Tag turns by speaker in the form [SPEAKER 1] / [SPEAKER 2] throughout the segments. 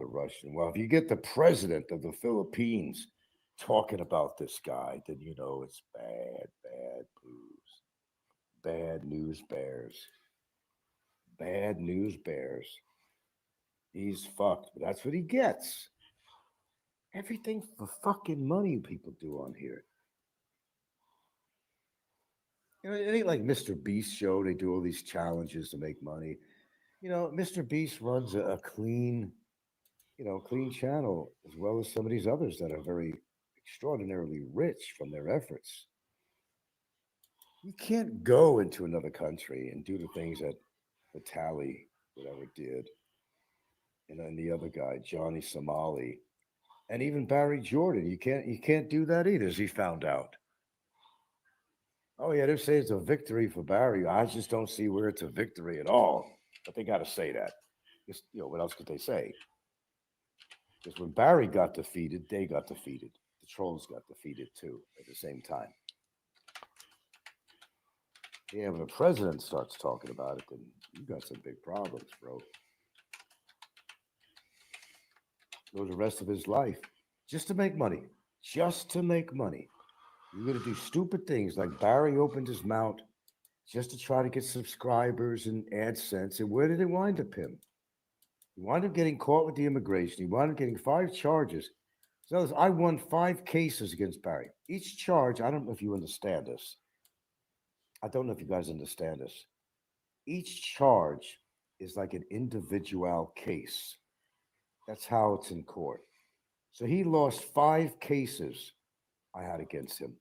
[SPEAKER 1] the Russian. Well, if you get the president of the Philippines talking about this guy, then you know it's bad, bad news. Bad news bears. Bad news bears. He's fucked. But that's what he gets. Everything for fucking money people do on here. You know, it ain't like Mr. Beast show. They do all these challenges to make money. You know, Mr. Beast runs a clean, clean channel as well as some of these others that are very extraordinarily rich from their efforts. You can't go into another country and do the things that Vitali, whatever, did, and then the other guy, Johnny Somali, and even Barry Jordan. You can't do that either, as he found out. Oh yeah, they say it's a victory for Barry. I just don't see where it's a victory at all. But they got to say that. Just, what else could they say? Because when Barry got defeated, they got defeated. The trolls got defeated too at the same time. Yeah, when the president starts talking about it, then you got some big problems, bro. Goes the rest of his life just to make money. Just to make money. You're going to do stupid things like Barry opened his mouth just to try to get subscribers and AdSense. And where did it wind up him? He wound up getting caught with the immigration. He wound up getting 5 charges. So I won 5 cases against Barry. Each charge, I don't know if you understand this. I don't know if you guys understand this. Each charge is like an individual case. That's how it's in court. So he lost 5 cases I had against him.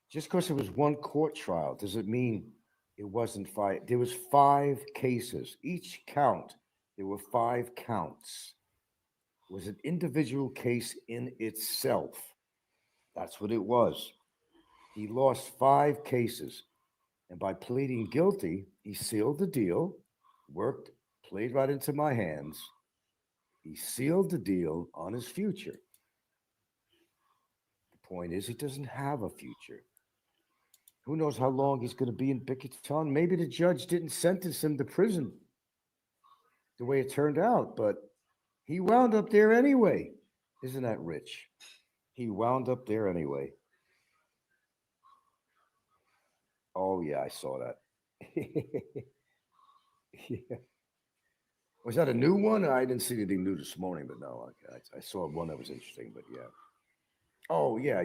[SPEAKER 1] Just because it was one court trial doesn't mean it wasn't 5. There was 5 cases. Each count, there were 5 counts. It was an individual case in itself. That's what it was. He lost 5 cases. And by pleading guilty, he sealed the deal, worked, played right into my hands. He sealed the deal on his future. The point is, he doesn't have a future. Who knows how long he's going to be in Bickerton? Maybe the judge didn't sentence him to prison the way it turned out, but he wound up there anyway. Isn't that rich? He wound up there anyway. Oh, yeah, I saw that. Yeah. Was that a new one? I didn't see anything new this morning, but no, I saw one that was interesting, but yeah. Oh, yeah.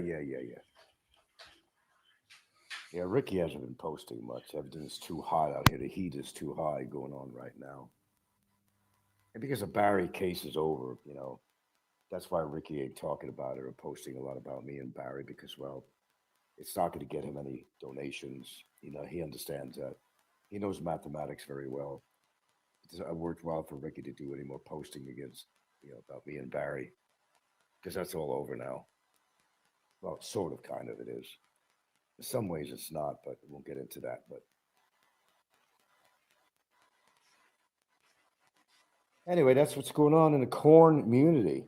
[SPEAKER 1] Yeah, Ricky hasn't been posting much. Everything's too hot out here. The heat is too high going on right now. And because the Barry case is over, that's why Ricky ain't talking about it or posting a lot about me and Barry because, well, it's not going to get him any donations. He understands that. He knows mathematics very well. It's not worthwhile for Ricky to do any more posting against, about me and Barry because that's all over now. Well, sort of, kind of, it is. In some ways, it's not, but we'll get into that. But anyway, that's what's going on in the corn community.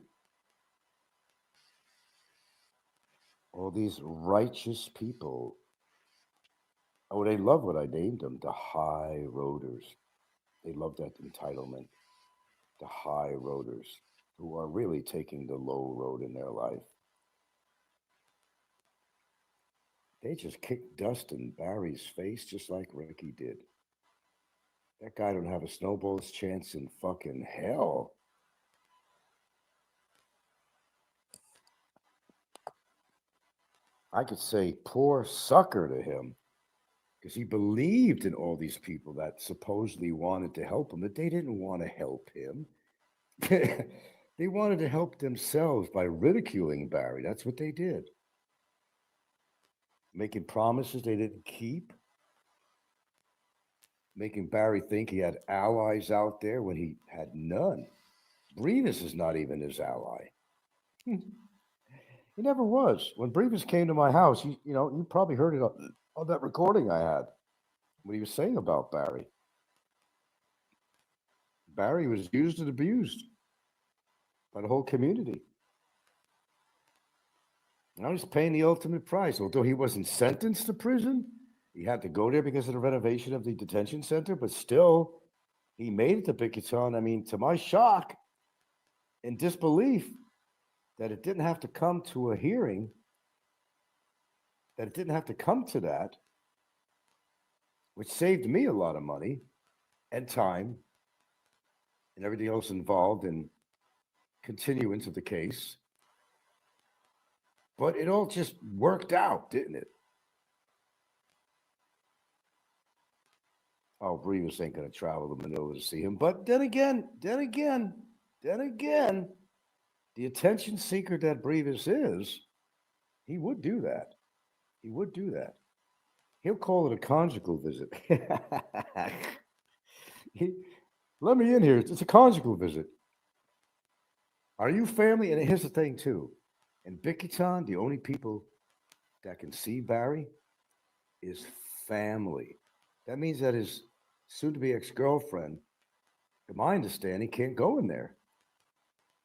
[SPEAKER 1] All these righteous people. Oh, they love what I named them, the high roaders. They love that entitlement. The high roaders who are really taking the low road in their life. They just kicked dust in Barry's face just like Ricky did. That guy don't have a snowball's chance in fucking hell. I could say poor sucker to him because he believed in all these people that supposedly wanted to help him, but they didn't want to help him. They wanted to help themselves by ridiculing Barry. That's what they did. Making promises they didn't keep. Making Barry think he had allies out there when he had none. Brevis is not even his ally. He never was. When Brevis came to my house, you probably heard it on that recording I had. What he was saying about Barry. Barry was used and abused by the whole community. Now he's paying the ultimate price. Although he wasn't sentenced to prison, he had to go there because of the renovation of the detention center, but still, he made it to Bickerton. I mean, to my shock, in disbelief that it didn't have to come to a hearing, that it didn't have to come to that, which saved me a lot of money and time and everything else involved in continuance of the case. But it all just worked out, didn't it? Oh, Brevis ain't going to travel to Manila to see him. But then again, the attention seeker that Brevis is, he would do that. He would do that. He'll call it a conjugal visit. he, Let me in here. It's a conjugal visit. Are you family? And here's the thing, too. In Bikitan, the only people that can see Barry is family. That means that his soon to be ex girlfriend, to my understanding, can't go in there.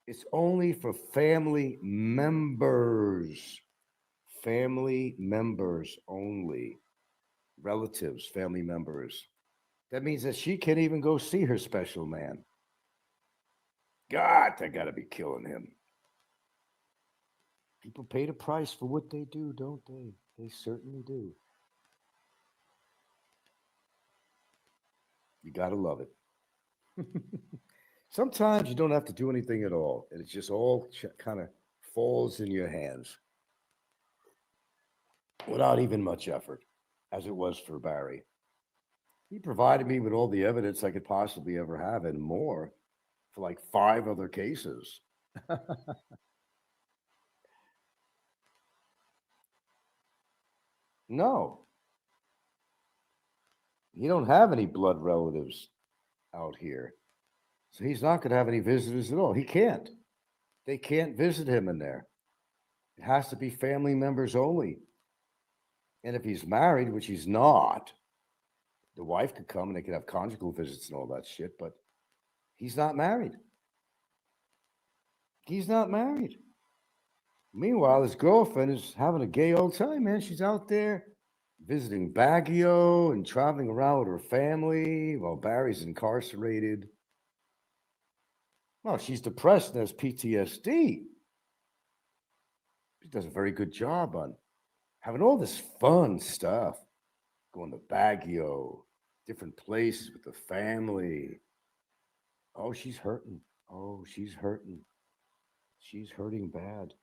[SPEAKER 1] It's only for family members. Family members only. Relatives, family members. That means that she can't even go see her special man. God, they gotta be killing him. People pay the price for what they do, don't they? They certainly do. You gotta love it. Sometimes you don't have to do anything at all, and it just all kind of falls in your hands without even much effort, as it was for Barry. He provided me with all the evidence I could possibly ever have and more for like 5 other cases. No, he don't have any blood relatives out here. So he's not going to have any visitors at all. He can't. They can't visit him in there. It has to be family members only. And if he's married, which he's not, the wife could come and they could have conjugal visits and all that shit, but he's not married. He's not married. Meanwhile, his girlfriend is having a gay old time, man. She's out there visiting Baguio and traveling around with her family while Barry's incarcerated. Well, she's depressed and has PTSD. She does a very good job on having all this fun stuff, going to Baguio, different places with the family. Oh, she's hurting. Oh, she's hurting. She's hurting bad.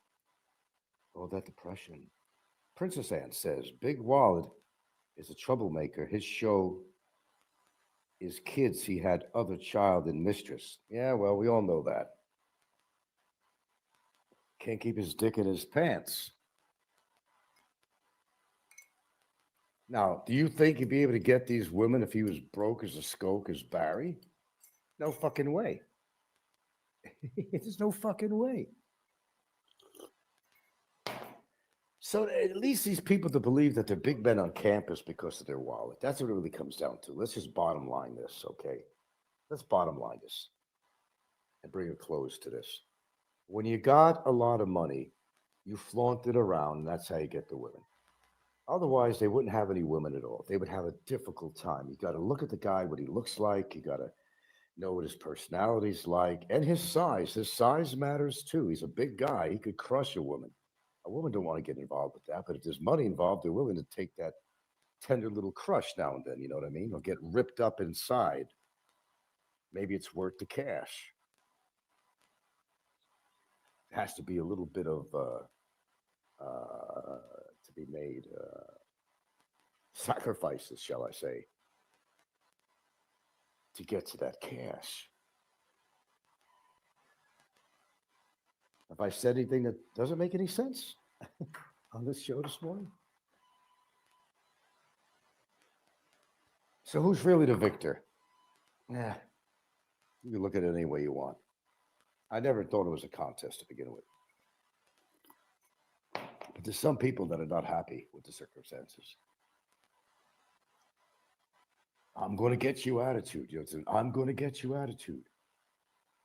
[SPEAKER 1] Oh, that depression. Princess Anne says Big Wallet is a troublemaker. His show is kids. He had other child and mistress. Yeah, well, we all know that. Can't keep his dick in his pants. Now, do you think he'd be able to get these women if he was broke as a skulk as Barry? No fucking way. There's no fucking way. So at least these people to believe that they're big men on campus because of their wallet. That's what it really comes down to. Let's just bottom line this, okay? Let's bottom line this and bring a close to this. When you got a lot of money, you flaunt it around, and that's how you get the women. Otherwise, they wouldn't have any women at all. They would have a difficult time. You got to look at the guy, what he looks like. You got to know what his personality's like and his size. His size matters too. He's a big guy. He could crush a woman. A woman don't want to get involved with that, but if there's money involved, they're willing to take that tender little crush now and then. You know what I mean? Or get ripped up inside. Maybe it's worth the cash. It has to be a little bit of to be made sacrifices, shall I say, to get to that cash. Have I said anything that doesn't make any sense on this show this morning? So who's really the victor? Yeah, you can look at it any way you want. I never thought it was a contest to begin with. But there's some people that are not happy with the circumstances. I'm going to get you attitude. You know, it's an I'm going to get you attitude.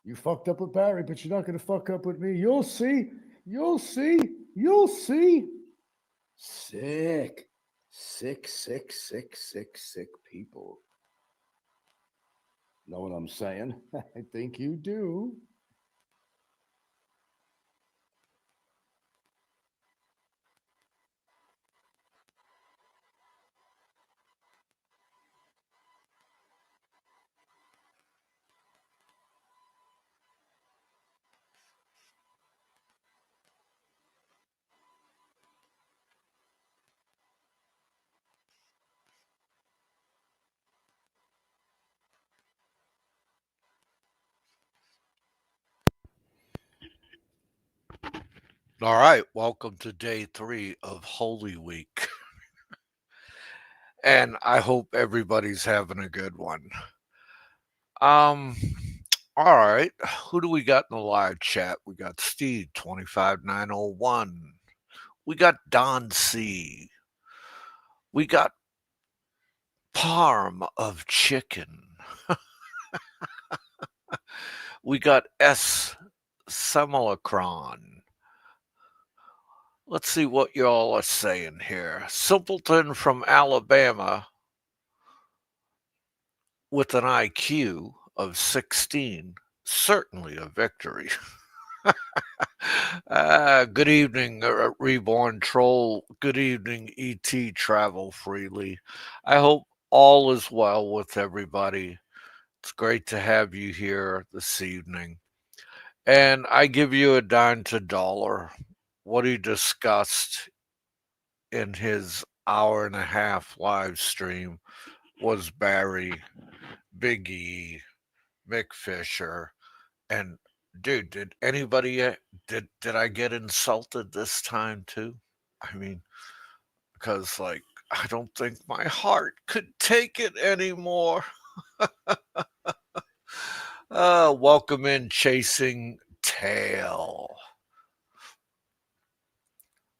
[SPEAKER 1] You fucked up with Barry, but you're not going to fuck up with me. You'll see. You'll see. You'll see. Sick. Sick, sick, sick, sick, sick people. Know what I'm saying? I think you do.
[SPEAKER 2] All right, welcome to day 3 of Holy Week. And I hope everybody's having a good one. Um, all right, who do we got in the live chat? We got Steve 25901. We got Don C. We got Parm of Chicken. We got S. Simulacron. Let's see what y'all are saying here. Simpleton from Alabama with an IQ of 16, certainly a victory. Good evening, Reborn Troll. Good evening, ET Travel Freely. I hope all is well with everybody. It's great to have you here this evening. And I give you a dime to dollar. What he discussed in his hour and a half live stream was Barry, Big E, Mick Fisher, and dude, did anybody did I get insulted this time too? I mean, because like I don't think my heart could take it anymore. Welcome in, chasing tail.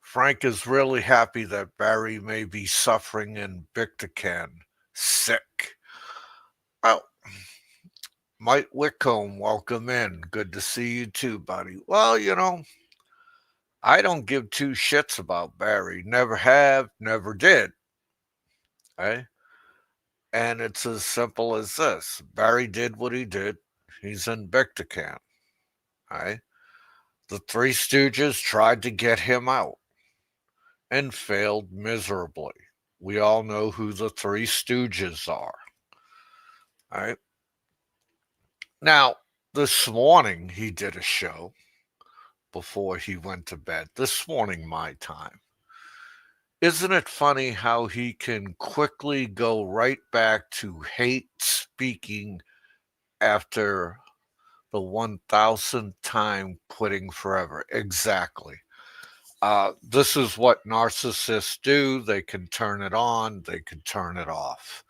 [SPEAKER 2] Frank is really happy that Barry may be suffering in Victican. Sick. Well, Mike Whitcomb, welcome in. Good to see you too, buddy. Well, I don't give two shits about Barry. Never have, never did. Eh? And it's as simple as this. Barry did what he did. He's in Victican. Eh? The Three Stooges tried to get him out and failed miserably. We all know who the Three Stooges are. Right? Now, this morning he did a show before he went to bed. This morning, my time. Isn't it funny how he can quickly go right back to hate speaking after the 1000th time quitting forever? Exactly. This is what narcissists do. They can turn it on, they can turn it off.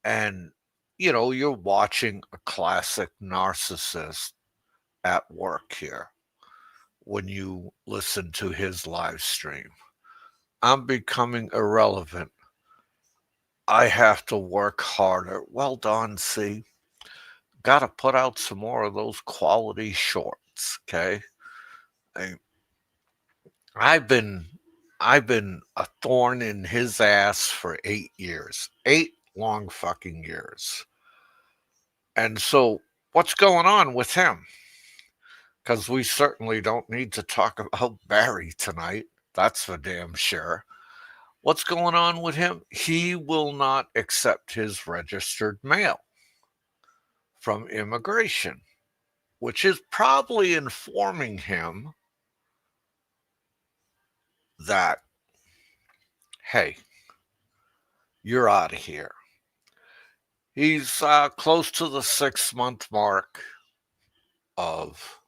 [SPEAKER 2] And, you're watching a classic narcissist at work here when you listen to his live stream. I'm becoming irrelevant. I have to work harder. Well done, see. Got to put out some more of those quality shorts, okay? I, I've been I've been a thorn in his ass for 8 years. 8 long fucking years. And so what's going on with him? Cuz we certainly don't need to talk about Barry tonight. That's for damn sure. What's going on with him? He will not accept his registered mail from immigration, which is probably informing him that, hey, you're out of here. He's close to the 6 month mark of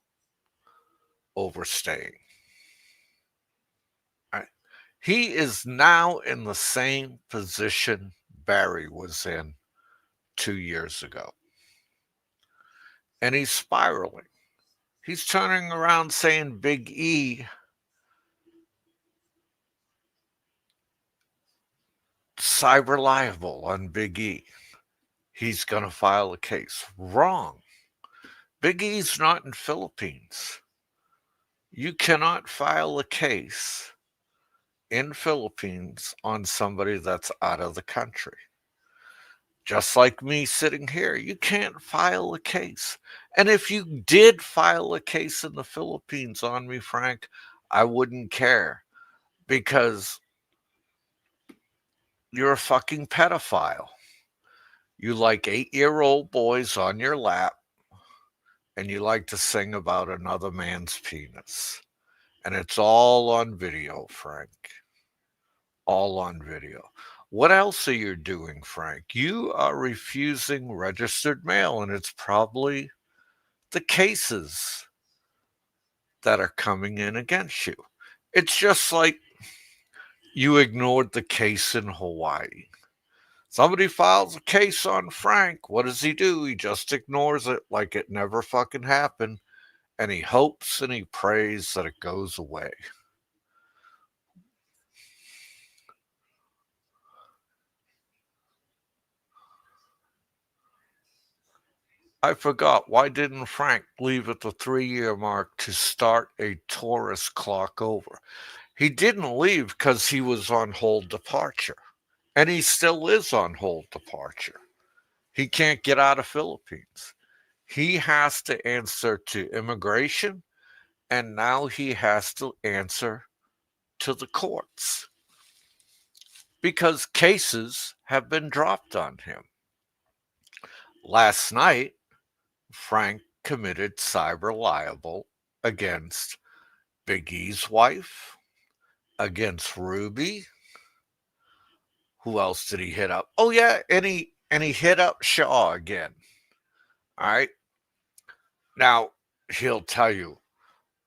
[SPEAKER 2] overstaying. Right? He is now in the same position Barry was in 2 years ago. And he's spiraling. He's turning around saying Big E cyber liable on Big E. He's going to file a case. Wrong. Big E's not in Philippines. You cannot file a case in Philippines on somebody that's out of the country. Just like me sitting here, you can't file a case. And if you did file a case in the Philippines on me, Frank, I wouldn't care because you're a fucking pedophile. You like 8-year-old boys on your lap and you like to sing about another man's penis. And it's all on video, Frank. All on video. What else are you doing, Frank? You are refusing registered mail, and it's probably the cases that are coming in against you. It's just like you ignored the case in Hawaii. Somebody files a case on Frank. What does he do? He just ignores it like it never fucking happened. And he hopes and he prays that it goes away. I forgot, why didn't Frank leave at the 3-year mark to start a tourist clock over? He didn't leave because he was on hold departure. And he still is on hold departure. He can't get out of Philippines. He has to answer to immigration, and now he has to answer to the courts because cases have been dropped on him. Last night, Frank committed cyber libel against Big E's wife, against Ruby. Who else did he hit up? Oh yeah, and he hit up Shaw again. All right. Now he'll tell you,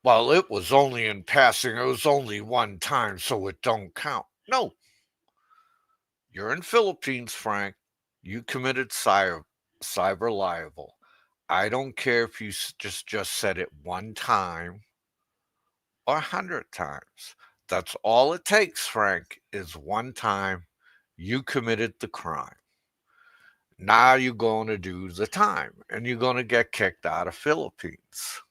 [SPEAKER 2] well, it was only in passing. It was only one time, so it don't count. No, you're in Philippines, Frank. You committed cyber libel. I don't care if you just said it one time or 100 times. That's all it takes, Frank, is one time you committed the crime. Now you're going to do the time and you're going to get kicked out of Philippines.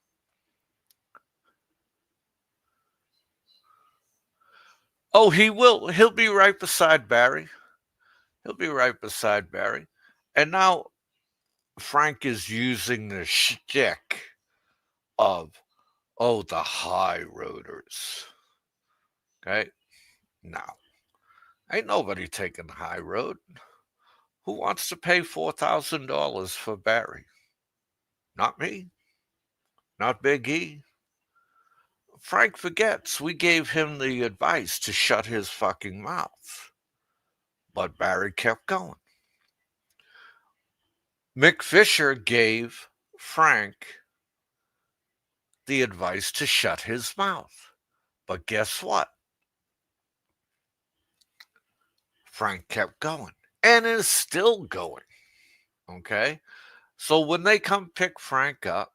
[SPEAKER 2] Oh, he will. He'll be right beside Barry. He'll be right beside Barry. And now Frank is using the shtick of, oh, the high roaders. Okay? Now, ain't nobody taking the high road. Who wants to pay $4,000 for Barry? Not me. Not Big E. Frank forgets we gave him the advice to shut his fucking mouth. But Barry kept going. Mick Fisher gave Frank the advice to shut his mouth. But guess what? Frank kept going and is still going. Okay? So when they come pick Frank up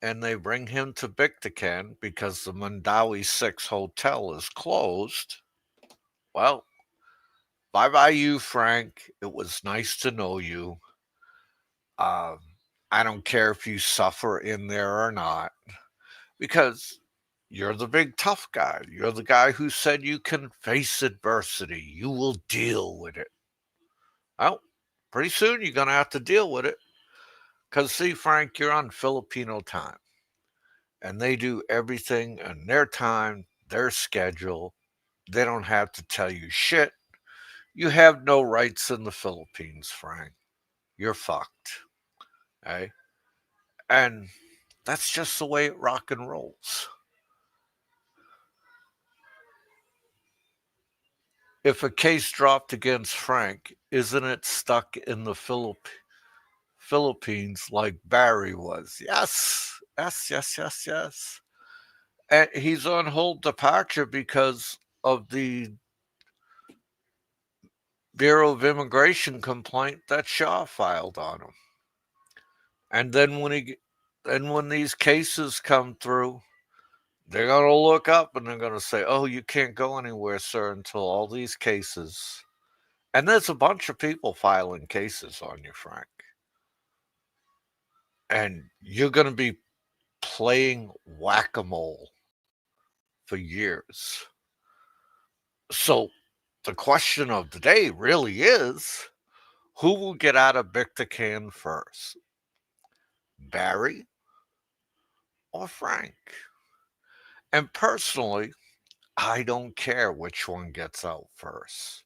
[SPEAKER 2] and they bring him to Bictican because the Mandawi 6 hotel is closed, well, bye bye, you, Frank. It was nice to know you. Um, I don't care if you suffer in there or not because you're the big tough guy. You're the guy who said you can face adversity. You will deal with it. Well, pretty soon you're going to have to deal with it. Because, see, Frank, you're on Filipino time. And they do everything in their time, their schedule. They don't have to tell you shit. You have no rights in the Philippines, Frank. You're fucked. Okay? And that's just the way it rock and rolls. If a case dropped against Frank, isn't it stuck in the Philippines like Barry was? Yes, yes, yes, yes, yes. And he's on hold departure because of the Bureau of Immigration complaint that Shaw filed on him. And then when these cases come through, they're going to look up and they're going to say, "Oh, you can't go anywhere, sir, until all these cases." And there's a bunch of people filing cases on you, Frank. And you're going to be playing whack-a-mole for years. So the question of the day really is, who will get out of Bictican first? Barry or Frank? And personally, I don't care which one gets out first.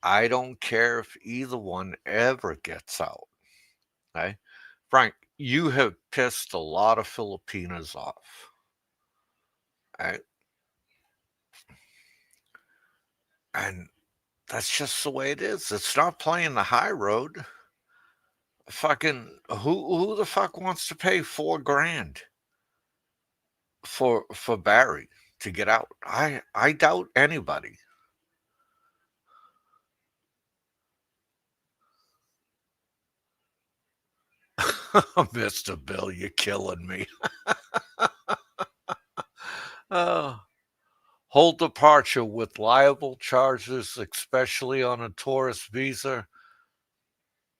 [SPEAKER 2] I don't care if either one ever gets out. Okay? Frank, you have pissed a lot of Filipinos off. Right? And that's just the way it is. It's not playing the high road. Fucking who the fuck wants to pay $4,000? for Barry to get out. I doubt anybody. Mr. Bill, you're killing me. Uh, Whole departure with liable charges, especially on a tourist visa.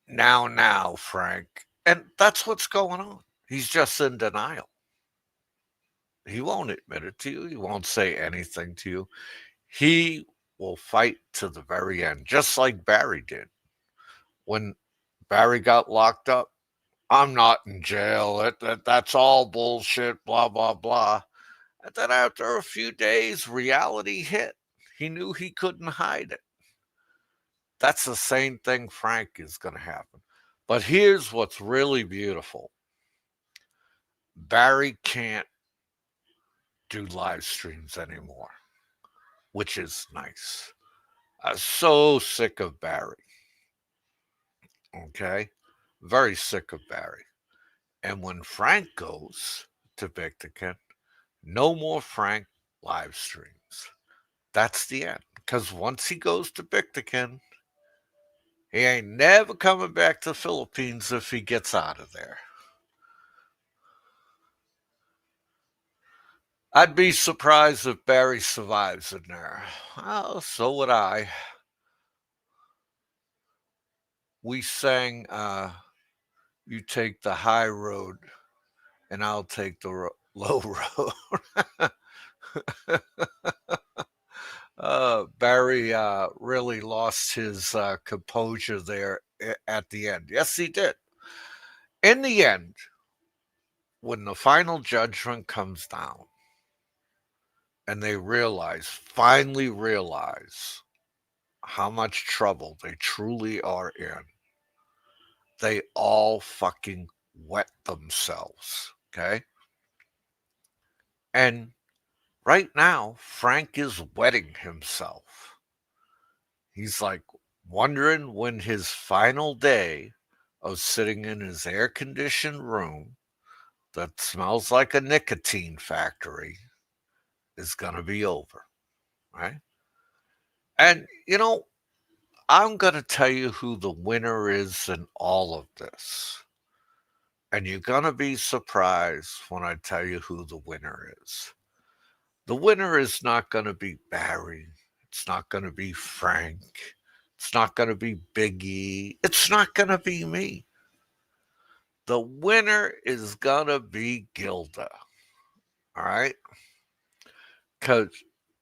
[SPEAKER 2] Now, Frank. And that's what's going on. He's just in denial. He won't admit it to you. He won't say anything to you. He will fight to the very end, just like Barry did. When Barry got locked up, I'm not in jail. That's all bullshit, blah, blah, blah. And then after a few days, reality hit. He knew he couldn't hide it. That's the same thing Frank is going to happen. But here's what's really beautiful. Barry can't do live streams anymore, which is nice. I'm so sick of Barry. Okay? Very sick of Barry. And when Frank goes to Victican, no more Frank live streams. That's the end. Because once he goes to Victican, he ain't never coming back to the Philippines if he gets out of there. I'd be surprised if Barry survives in there. Well, so would I. We sang, you take the high road and I'll take the low road. Barry really lost his composure there at the end. Yes, he did. In the end, when the final judgment comes down and they finally realize how much trouble they truly are in, they all fucking wet themselves, okay? And right now, Frank is wetting himself. He's like wondering when his final day of sitting in his air-conditioned room that smells like a nicotine factory is going to be over, right? And, I'm going to tell you who the winner is in all of this. And you're going to be surprised when I tell you who the winner is. The winner is not going to be Barry. It's not going to be Frank. It's not going to be Biggie. It's not going to be me. The winner is going to be Gilda. All right? Because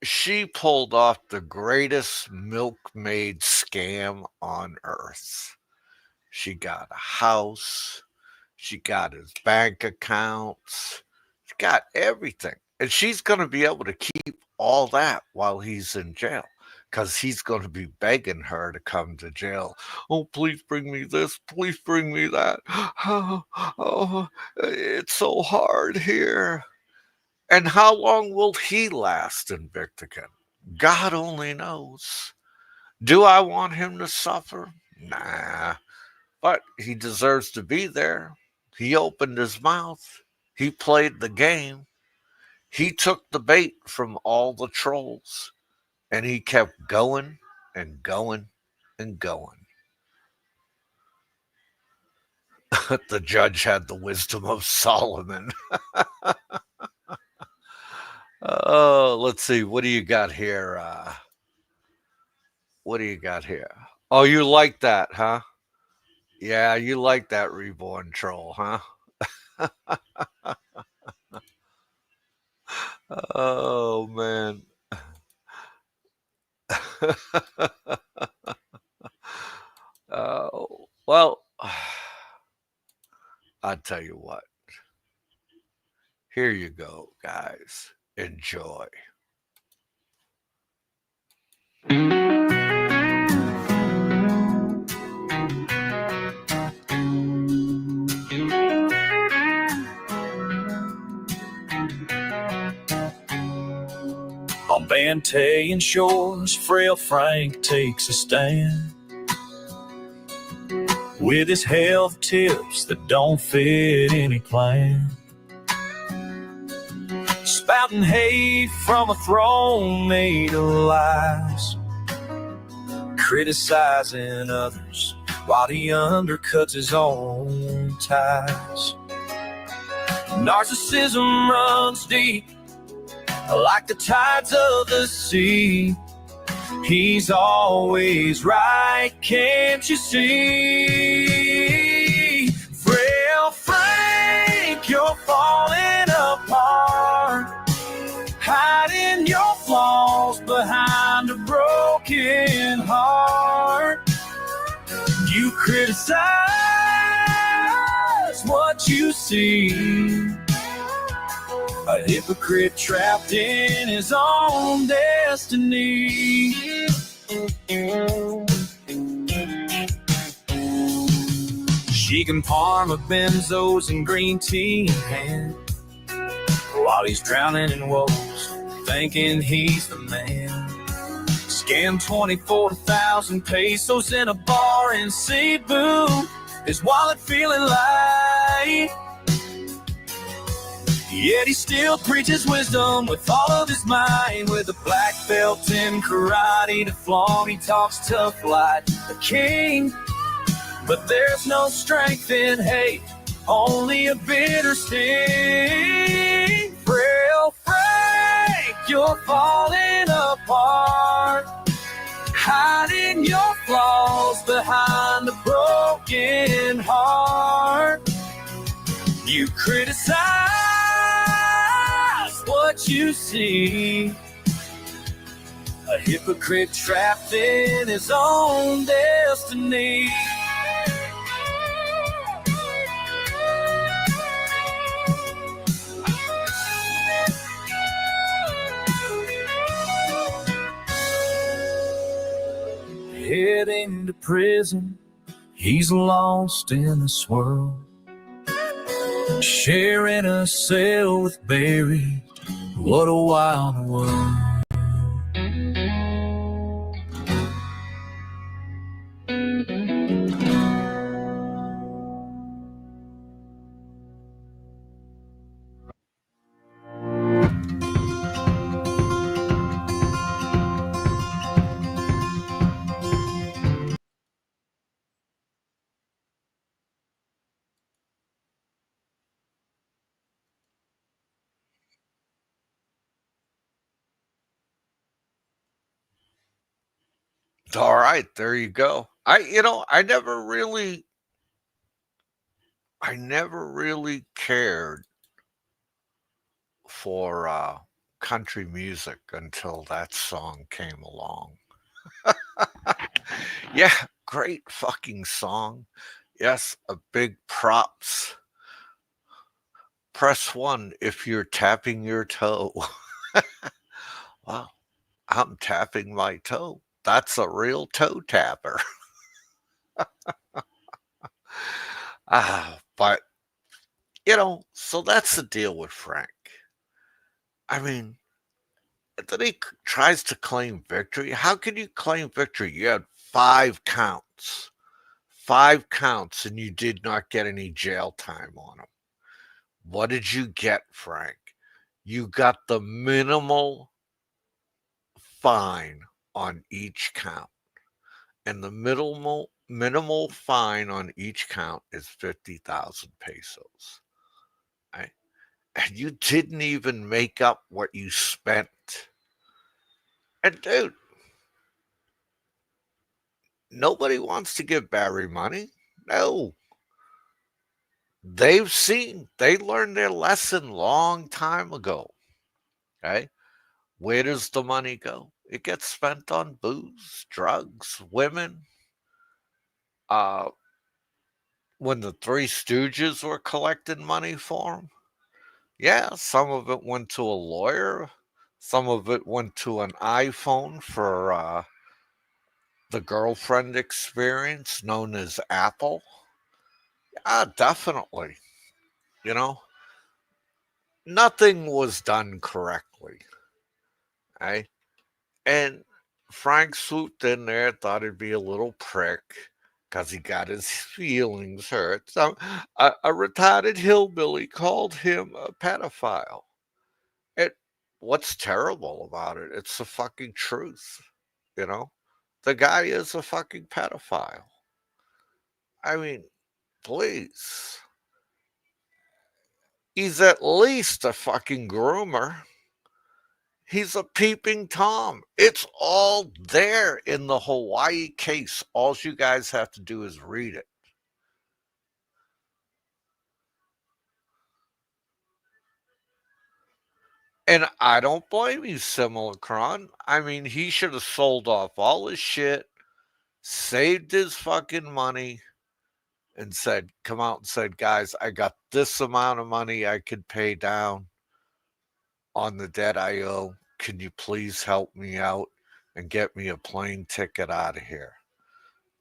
[SPEAKER 2] she pulled off the greatest milkmaid scam on earth. She got a house. She got his bank accounts. She got everything. And she's going to be able to keep all that while he's in jail. Because he's going to be begging her to come to jail. Oh, please bring me this. Please bring me that. Oh, it's so hard here. And how long will he last in Victican? God only knows. Do I want him to suffer? Nah. But he deserves to be there. He opened his mouth. He played the game. He took the bait from all the trolls. And he kept going and going and going. The judge had the wisdom of Solomon. Oh, let's see. What do you got here? What do you got here? Oh, you like that, huh? Yeah, you like that reborn troll, huh? Oh, man. Well, I'll tell you what. Here you go, guys. Enjoy.
[SPEAKER 3] On Bantayan shores, frail Frank takes a stand with his health tips that don't fit any plan. spouting hate from a throne made of lies, criticizing others while he undercuts his own ties. Narcissism runs deep like the tides of the sea. He's always right, can't you see? Frail Frank, you're falling apart, hiding your flaws behind a broken heart. You criticize what you see, a hypocrite trapped in his own destiny. She can Parma benzos and green tea in hand while he's drowning in woes, thinking he's the man. Scam 24,000 pesos in a bar in Cebu, his wallet feeling light. Yet he still preaches wisdom with all of his mind. With a black belt in karate to flaunt, he talks tough like a king. But there's no strength in hate, only a bitter sting. Frail Frank, you're falling apart, hiding your flaws behind a broken heart. You criticize what you see, a hypocrite trapped in his own destiny. Heading to prison, he's lost in the swirl, sharing a cell with Barry. What a wild world.
[SPEAKER 2] All right, there you go. I never really cared for country music until that song came along. Yeah, great fucking song. Yes, a big props. Press 1 if you're tapping your toe. Wow, I'm tapping my toe. That's a real toe tapper. But, so that's the deal with Frank. I mean, then he tries to claim victory. How can you claim victory? You had 5 counts, and you did not get any jail time on them. What did you get, Frank? You got the minimal fine on each count. And the minimal fine on each count is 50,000 pesos. Right? And you didn't even make up what you spent. And dude, nobody wants to give Barry money. No. They learned their lesson long time ago. Okay? Where does the money go? It gets spent on booze, drugs, women. When the Three Stooges were collecting money for him, yeah, some of it went to a lawyer. Some of it went to an iPhone for the girlfriend experience known as Apple. Yeah, definitely. You know, nothing was done correctly. Okay? And Frank swooped in there, thought he'd be a little prick because he got his feelings hurt. So a retarded hillbilly called him a pedophile. what's terrible about it? It's the fucking truth, you know? The guy is a fucking pedophile. I mean, please. He's at least a fucking groomer. He's a peeping Tom. It's all there in the Hawaii case. All you guys have to do is read it. And I don't blame you, Simulacron. I mean, he should have sold off all his shit, saved his fucking money, and come out and said, guys, I got this amount of money I could pay down on the debt I owe. Can you please help me out and get me a plane ticket out of here?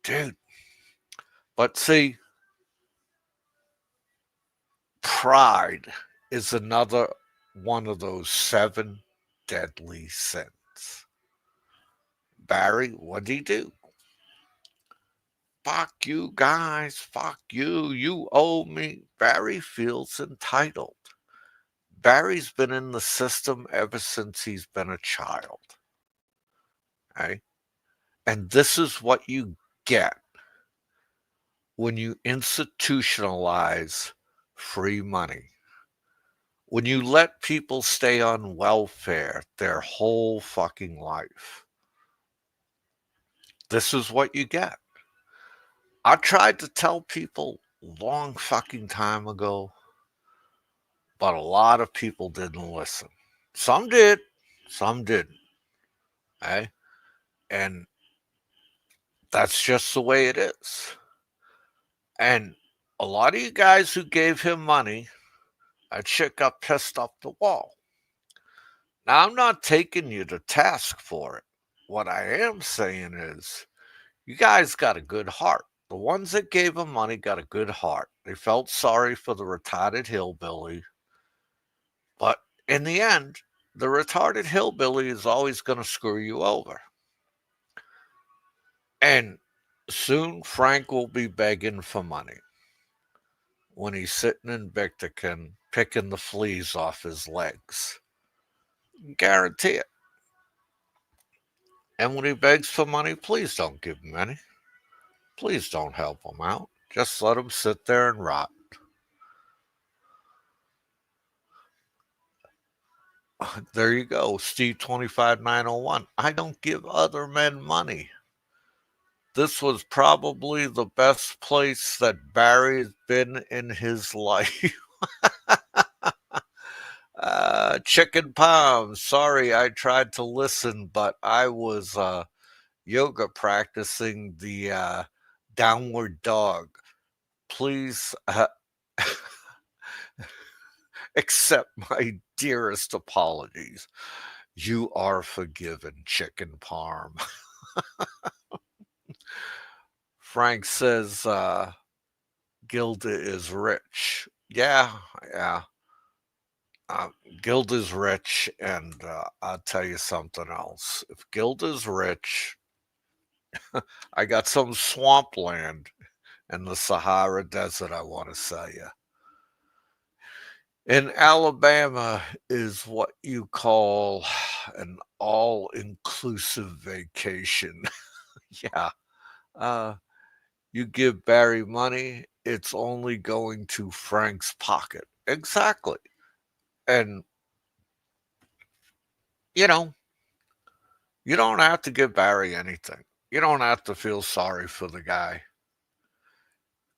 [SPEAKER 2] Dude. But see, pride is another one of those 7 deadly sins. Barry, what'd he do? Fuck you guys, fuck you, you owe me. Barry feels entitled. Barry's been in the system ever since he's been a child. Okay? And this is what you get when you institutionalize free money. When you let people stay on welfare their whole fucking life. This is what you get. I tried to tell people long fucking time ago, but a lot of people didn't listen. Some did, some didn't. Okay? And that's just the way it is. And a lot of you guys who gave him money, that shit got pissed up the wall. Now, I'm not taking you to task for it. What I am saying is, you guys got a good heart. The ones that gave him money got a good heart. They felt sorry for the retarded hillbilly. But in the end, the retarded hillbilly is always going to screw you over. And soon Frank will be begging for money when he's sitting in Victorkin picking the fleas off his legs. Guarantee it. And when he begs for money, please don't give him any. Please don't help him out. Just let him sit there and rot. There you go, Steve 25901. I don't give other men money. This was probably the best place that Barry's been in his life. Chicken palm. Sorry, I tried to listen, but I was yoga practicing the downward dog. Please accept my dearest apologies. You are forgiven, chicken parm. Frank says Gilda is rich. Yeah. Gilda's rich, and I'll tell you something else. If Gilda's rich, I got some swampland in the Sahara Desert I want to sell you. In Alabama is what you call an all-inclusive vacation. Yeah. You give Barry money, it's only going to Frank's pocket. Exactly. And, you don't have to give Barry anything. You don't have to feel sorry for the guy.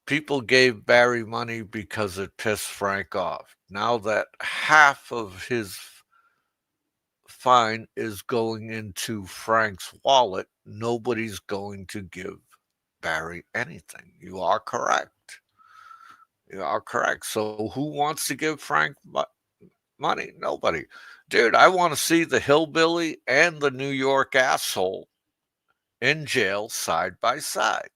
[SPEAKER 2] People gave Barry money because it pissed Frank off. Now that half of his fine is going into Frank's wallet, nobody's going to give Barry anything. You are correct. You are correct. So who wants to give Frank money? Nobody. Dude, I want to see the hillbilly and the New York asshole in jail side by side.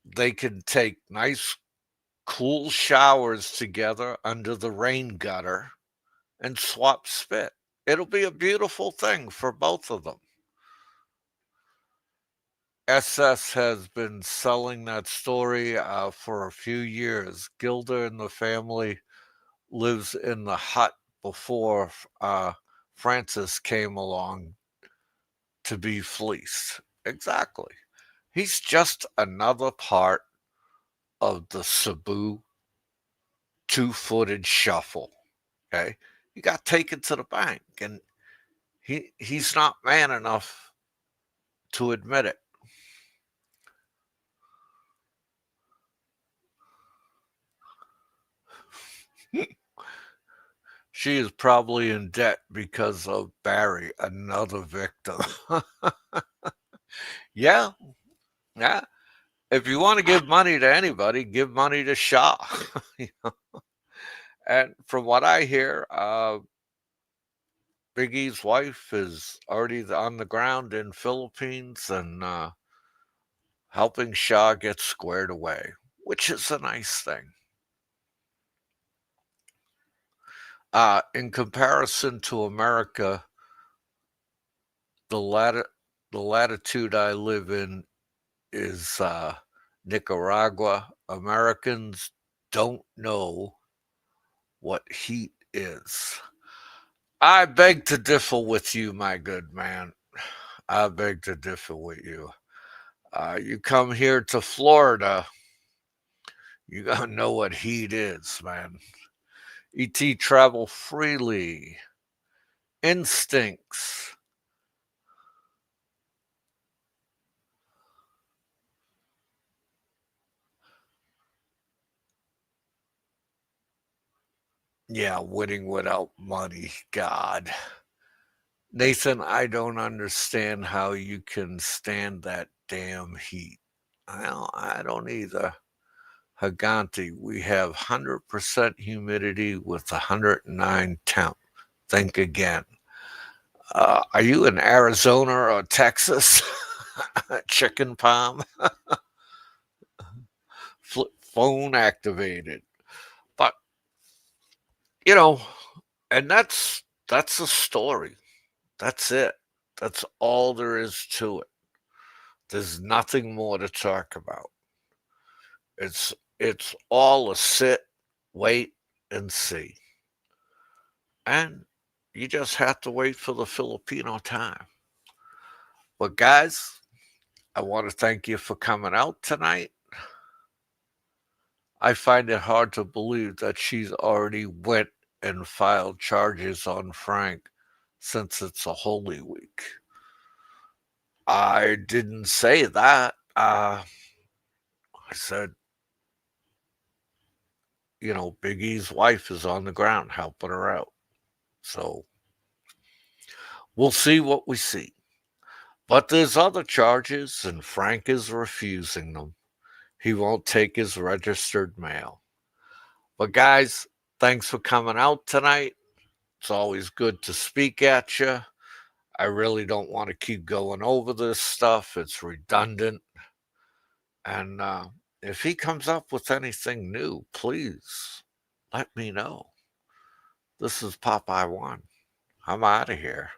[SPEAKER 2] They can take nice, cool showers together under the rain gutter and swap spit. It'll be a beautiful thing for both of them. SS has been selling that story for a few years. Gilda and the family lives in the hut before Francis came along to be fleeced. Exactly. He's just another part of the Cebu two-footed shuffle. Okay. He got taken to the bank, and he's not man enough to admit it. She is probably in debt because of Barry, another victim. Yeah, yeah. If you want to give money to anybody, give money to Shaw. And from what I hear, Big E's wife is already on the ground in Philippines and helping Shaw get squared away, which is a nice thing. In comparison to America, the latitude I live in is Nicaragua. Americans don't know what heat is. I beg to differ with you, my good man. I beg to differ with you. You come here to Florida, you gotta know what heat is, man. ET travel freely. Instincts. Yeah, winning without money. God. Nathan, I don't understand how you can stand that damn heat. Well, I don't either. Haganti, we have 100% humidity with 109 temp. Think again. Are you in Arizona or Texas? Chicken palm? Phone activated. But, you know, and that's the story. That's it. That's all there is to it. There's nothing more to talk about. It's all a sit, wait, and see. And you just have to wait for the Filipino time. But guys, I want to thank you for coming out tonight. I find it hard to believe that she's already went and filed charges on Frank since it's a Holy Week. I didn't say that. I said, Big E's wife is on the ground helping her out. So we'll see what we see. But there's other charges, and Frank is refusing them. He won't take his registered mail. But guys, thanks for coming out tonight. It's always good to speak at you. I really don't want to keep going over this stuff. It's redundant. And if he comes up with anything new, please let me know. This is Popeye One. I'm out of here.